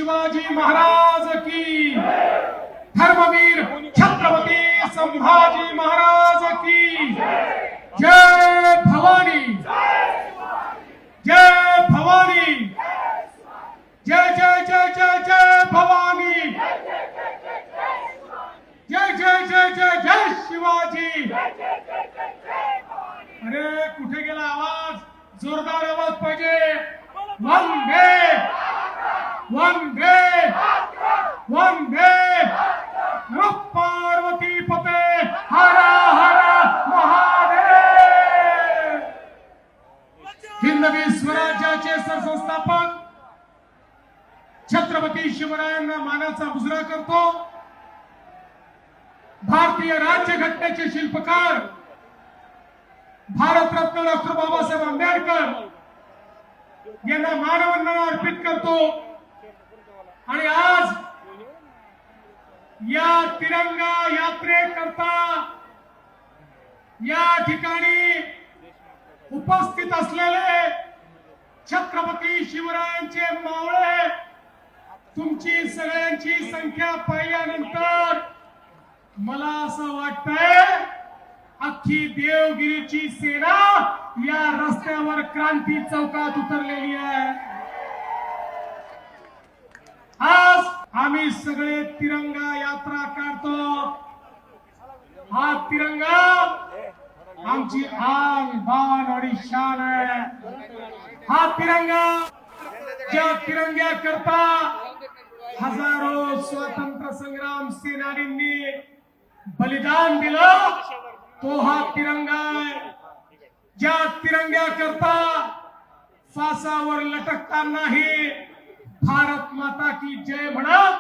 शिवाजी महाराज की, धर्मवीर छत्रपती संभाजी महाराज की जय भवानी, जय भवानी, जय जय जय जय जय भवानी, जय जय जय जय जय शिवाजी। अरे कुठे गेला आवाज? जोरदार आवाज पाहिजे। वंदे वंदे वंदे पार्वती पते हर हर महादेव। हिंदवी स्वराज्याचे सरसंस्थापक छत्रपती शिवरायांना मानाचा मुजरा करतो। भारतीय राज्यघटनेचे शिल्पकार भारतरत्न डॉक्टर बाबासाहेब आंबेडकर यांना मानवंदना अर्पित करतो। आणि आज या तिरंगा यात्रेकरता या ठिकाणी उपस्थित असलेले छत्रपती शिवरायांचे मावळे, तुमची सगळ्यांची संख्या पाहिल्यानंतर मला असं वाटतंय अख्खी देवगिरीची सेना या रस्त्यावर क्रांती चौकात उतरलेली आहे। आज आम्ही सगळे तिरंगा यात्रा काढतो। हा तिरंगा आमची आन बान आणि शान आहे। हा तिरंगा, ज्या तिरंग्या करता हजारो स्वातंत्र्य संग्राम सेनानींनी बलिदान दिलं, तो हा तिरंगा आहे। ज्या तिरंग्या करता फासावर लटकतानाही भारत माता की जय म्हणत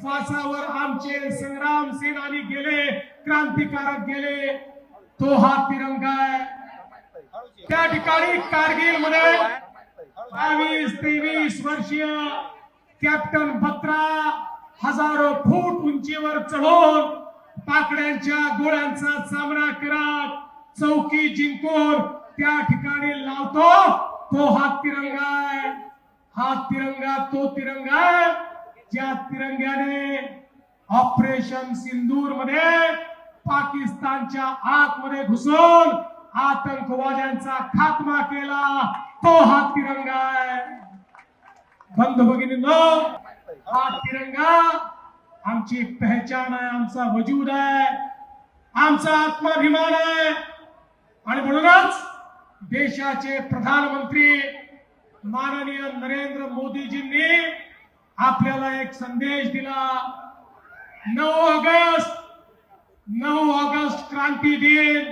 फासावर आमचे संग्राम सेनानी गेले, क्रांतिकारक गेले, तो हा तिरंगा आहे। त्या ठिकाणी कारगिल मध्ये 22-23 वर्षीय कॅप्टन बत्रा हजारो फूट उंचीवर चढून पाकड्यांच्या गोळ्यांचा सामना करत चौकी जिंकून त्या ठिकाणी लावतो, तो हा तिरंगा आहे। हा तिरंगा तो तिरंगा आहे ज्या तिरंग्याने ऑपरेशन सिंदूर मध्ये पाकिस्तानच्या आतमध्ये घुसून आतंकवाद्यांचा खात्मा केला, तो हा तिरंगा आहे। बंधू भगिनींनो, हा तिरंगा आमची पहचान आहे, आमचा वजूद आहे, आमचा आत्माभिमान आहे। आणि म्हणूनच देशाचे प्रधानमंत्री माननीय नरेंद्र मोदीजींनी आपल्याला एक संदेश दिला। 9 ऑगस्ट क्रांती दिन,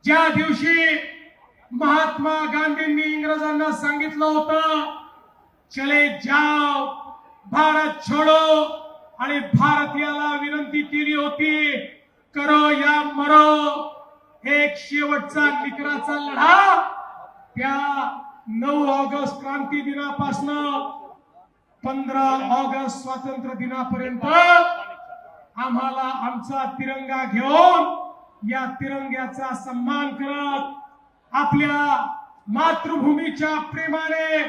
ज्या दिवशी महात्मा गांधींनी इंग्रजांना सांगितलं होतं चले जाओ भारत छोडो, आणि भारतीयाला विनंती केली होती करो या मरो, एक शेवटचा निकराचा लढा। त्या 9 ऑगस्ट क्रांती दिनापासून 15 ऑगस्ट स्वातंत्र्य दिनापर्यंत आम्हाला आमचा तिरंगा घेऊन या तिरंग्याचा सन्मान करत आपल्या मातृभूमीच्या प्रेमाने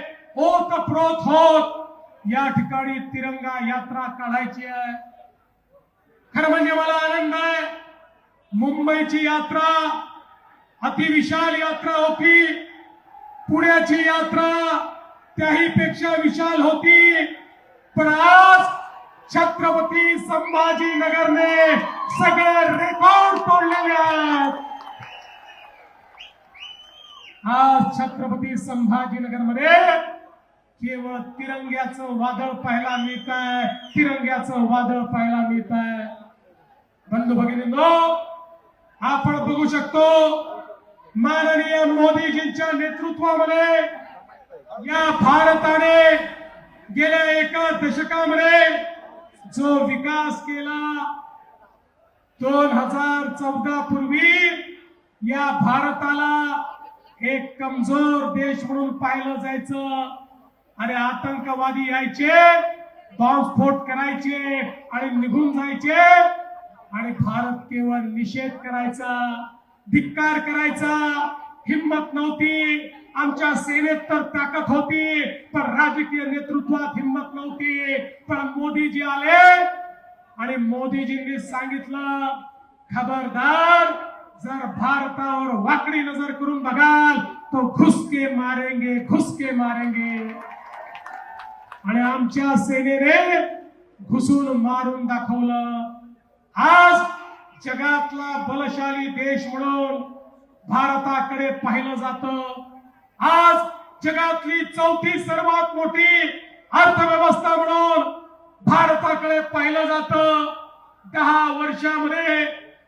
ओतप्रोत होत या ठिकाणी तिरंगा यात्रा काढायची आहे। खरं म्हणजे मला आनंद आहे, मुंबईची यात्रा अतिविशाल यात्रा होती, पुण्याची यात्रा त्याही पेक्षा विशाल होती, पण आज छत्रपती संभाजीनगरने सगळे रेकॉर्ड तोडलेले आहेत। आज छत्रपती संभाजीनगर मध्ये केवळ तिरंग्याचं वादळ पाहायला मिळत आहे, तिरंग्याचं वादळ पाहायला मिळत आहे। बंधू भगिनींनो, आपण बघू शकतो माननीय मोदीजींच्या नेतृत्वामध्ये या भारताने गेल्या एका दशकामध्ये जो विकास केला, 2014 पूर्वी या भारताला एक कमजोर देश म्हणून पाहिलं जायचं आणि आतंकवादी यायचे, बॉम्बस्फोट करायचे आणि निघून जायचे, आणि भारत केवळ निषेध करायचा, धिक्कार करायचा, हिम्मत नव्हती आमच्या सेनेत तर ताकद होती, पण राजकीय नेतृत्वात हिंमत नव्हती. पण मोदीजी आले आणि मोदीजींनी सांगितलं, खबरदार, जर भारतावर वाकडी नजर करून बघाल तो घुसके मारेंगे, घुसके मारेंगे. आणि आमच्या सेनेने घुसून मारून दाखवलं. आज जगातला बलशाली देश म्हणून भारताकडे पाहिलं जातं. आज जगातली चौथी सर्वात मोठी अर्थव्यवस्था म्हणून भारताकडे पाहिलं जातं. 10 वर्षामध्ये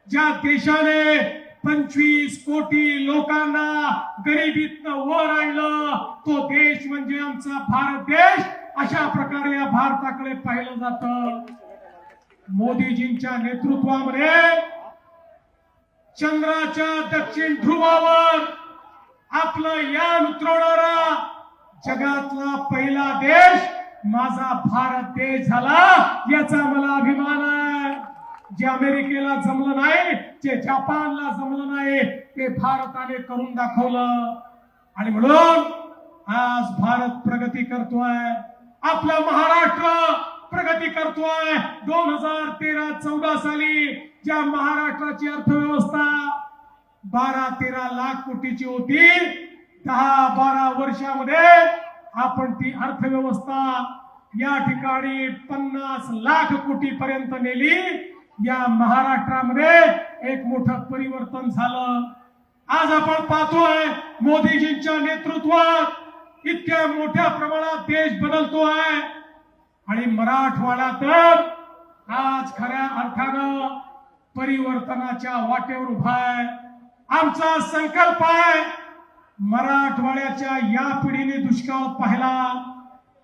ज्या देशाने 25 कोटी लोकांना गरिबीतनं वर आणलं तो देश म्हणजे आमचा भारत देश. अशा प्रकारे या भारताकडे पाहिलं जातं. मोदीजींच्या नेतृत्वामध्ये चंद्राच्या दक्षिण ध्रुवावर आपलं यान उतरवणारा जगातला पहिला देश माझा भारत देश झाला, याचा मला अभिमान आहे. जे अमेरिकेला जमलं नाही, जे जपानला जमलं नाही, ते भारताने करून दाखवलं. आणि म्हणून आज भारत प्रगती करतोय. आपला महाराष्ट्र प्रगती करतोय. 2013-14 साली ज्या महाराष्ट्राची अर्थव्यवस्था 12-13 लाख कोटीची होती, 10-12 वर्षामध्ये आपण ती अर्थव्यवस्था या ठिकाणी 50 लाख कोटी पर्यंत नेली. या महाराष्ट्रामध्ये एक मोठं परिवर्तन झालं. आज आपण पाहतोय मोदीजींच्या नेतृत्वात इतक्या मोठ्या प्रमाणात देश बदलतोय. आणि मराठवाडा तर आज खऱ्या अर्थानं परिवर्तनाच्या वाटेवर उभा आहे. आमचा संकल्प आहे, मराठवाड्याच्या या पिढीने दुष्काळ पाहिला,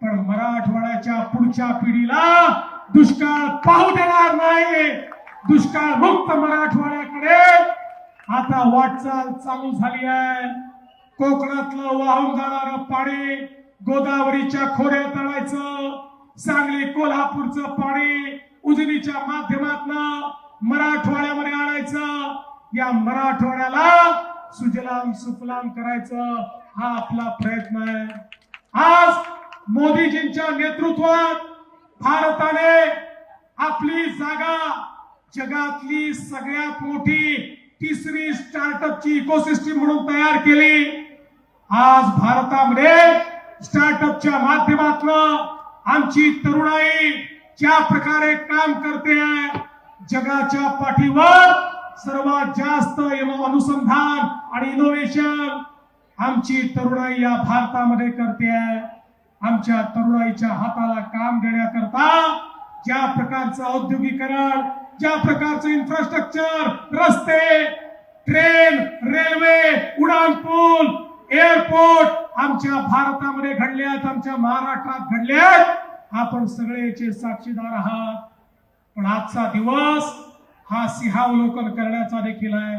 पण मराठवाड्याच्या पुढच्या पिढीला दुष्काळ पाहू देणार नाही. दुष्काळ मुक्त मराठवाड्याकडे आता वाटचाल चालू झाली आहे. कोकणातलं वाहून जाणारं पाणी गोदावरीच्या खोऱ्यात आणायचं, सांगली कोल्हापूरचं पाणी उजनीच्या माध्यमातून मराठवाड्यामध्ये आणायचं. या मराठवाड्याला सुजलाम सुफलाम करायचं, हा आपला प्रयत्न आहे. आज मोदीजींच्या नेतृत्वात भारताने आपली जागा जगातली सगळ्यात मोठी तिसरी स्टार्टअपची इकोसिस्टीम म्हणून तयार केली. आज भारतामध्ये स्टार्टअपच्या माध्यमातून आमची तरुणाई ज्या प्रकारे काम करते आहे, जगाच्या पाठीवर सर्वात जास्त अनुसंधान आणि इनोव्हेशन आमची तरुणाई या भारतामध्ये करते आहे. आमच्या तरुणाईच्या हाताला काम देण्याकरता ज्या प्रकारचं औद्योगिकरण, ज्या प्रकारचं इन्फ्रास्ट्रक्चर, रस्ते, ट्रेन, रेल्वे, उडानपूल, एअरपोर्ट आमच्या भारतामध्ये घडले आहेत, आमच्या महाराष्ट्रात घडले आहेत. आपण सगळेचे साक्षीदार आहात. पण आजचा दिवस हा सिंहावलोकन करण्याचा देखील आहे.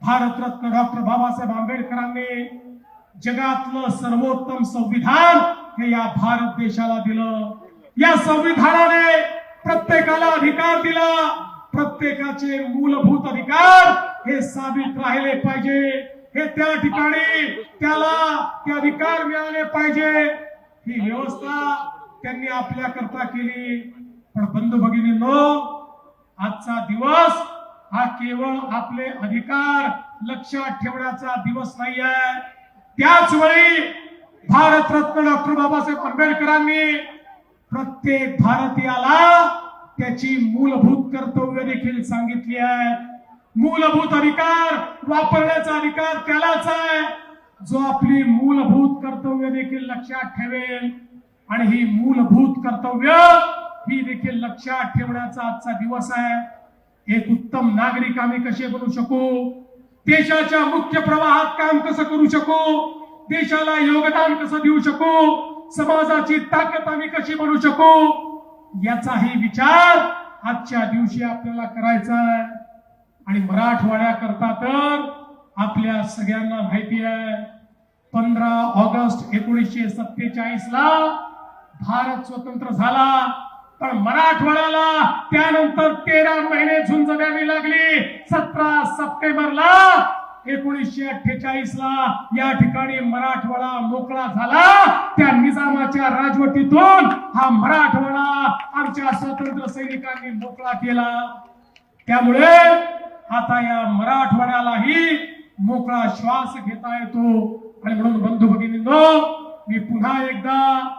भारतरत्न डॉक्टर बाबासाहेब आंबेडकरांनी जगातलं सर्वोत्तम संविधान हे या भारत देशाला दिलं. या संविधानाने प्रत्येकाला अधिकार दिला. प्रत्येकाचे मूलभूत अधिकार हे साबित राहिले पाहिजे. हे त्या ठिकाणी त्याला ते अधिकार मिळाले पाहिजे. ही व्यवस्था त्यांनी आपल्या करता केली. पण बंधू भगिनींनो, आजचा दिवस हा केवळ आपले अधिकार लक्षात ठेवण्याचा दिवस नाही आहे. त्याच वेळी भारतरत्न डॉक्टर बाबासाहेब आंबेडकरांनी प्रत्येक भारतीयाला त्याची मूलभूत कर्तव्य देखील सांगितली आहे. मूलभूत अधिकार वापरण्याचा अधिकार त्यालाच आहे जो आपली मूलभूत कर्तव्य देखील लक्षात ठेवेल. आणि ही मूलभूत कर्तव्य ही देखील लक्षात ठेवण्याचा आजचा दिवस आहे. एक उत्तम नागरिक आम्ही कसे बनू शकू, देशाच्या मुख्य प्रवाहात काम कसं करू शकू, देशाला योगदान कसं देऊ शकू, समाजाची ताकद आम्ही कशी बनवू शकू, याचाही विचार आजच्या दिवशी आपल्याला करायचा आहे. आणि मराठवाड्याकरता तर आपल्या सगळ्यांना माहिती आहे, 15 ऑगस्ट 1947 ला भारत स्वतंत्र झाला. पण मराठवाड्याला त्यानंतर 13 महिने झुंज द्यावी लागली. 17 सप्टेंबरला 1948 ला या ठिकाणी मराठवाडा मोकळा झाला. त्या निजामाच्या राजवटीतून हा मराठवाडा आमच्या स्वातंत्र्य सैनिकांनी मोकळा केला. त्यामुळे आता या मराठवाड्यालाही मोकळा श्वास घेता येतो. आणि म्हणून बंधू भगिनींनो, मी पुन्हा एकदा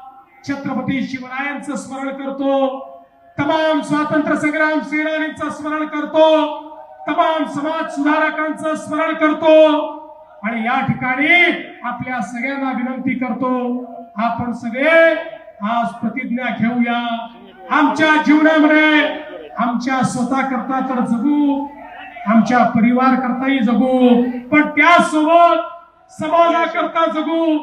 छत्रपती शिवरायांचं स्मरण करतो, तमाम स्वातंत्र्य संग्राम सेनानींचं स्मरण करतो, तमाम समाज सुधारकांचं स्मरण करतो आणि या ठिकाणी आपल्या सगळ्यांना विनंती करतो, आपण सगळे आज प्रतिज्ञा घेऊया. आमच्या जीवनामध्ये आमच्या स्वतः करता तर जगू, आमच्या परिवार करताही जगू, पण त्यासोबत समाजाकरता जगू,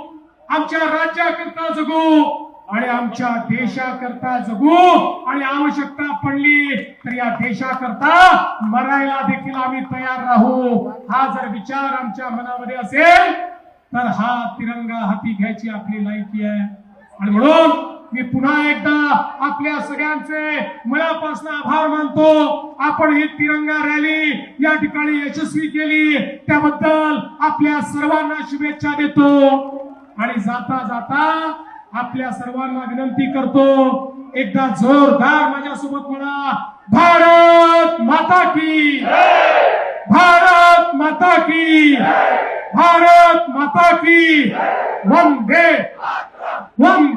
आमच्या राज्याकरता जगू आणि आमच्या देशाकरता जगू. आणि आवश्यकता पडली तर या देशाकरता मरायला देखील आम्ही तयार राहू. हा जर विचार आमच्या मनामध्ये असेल तर हा तिरंगा हाती घ्यायची आपली लायकी आहे. आणि म्हणून मी पुन्हा एकदा आपल्या सगळ्यांचे मनापासून आभार मानतो. आपण ही तिरंगा रॅली या ठिकाणी यशस्वी केली, त्याबद्दल आपल्या सर्वांना शुभेच्छा देतो. आणि जाता जाता आपल्या सर्वांना विनंती करतो, एकदा जोरदार माझ्यासोबत म्हणा, भारत माता की, भारत माता की, भारत माता की, वंदे वंदे.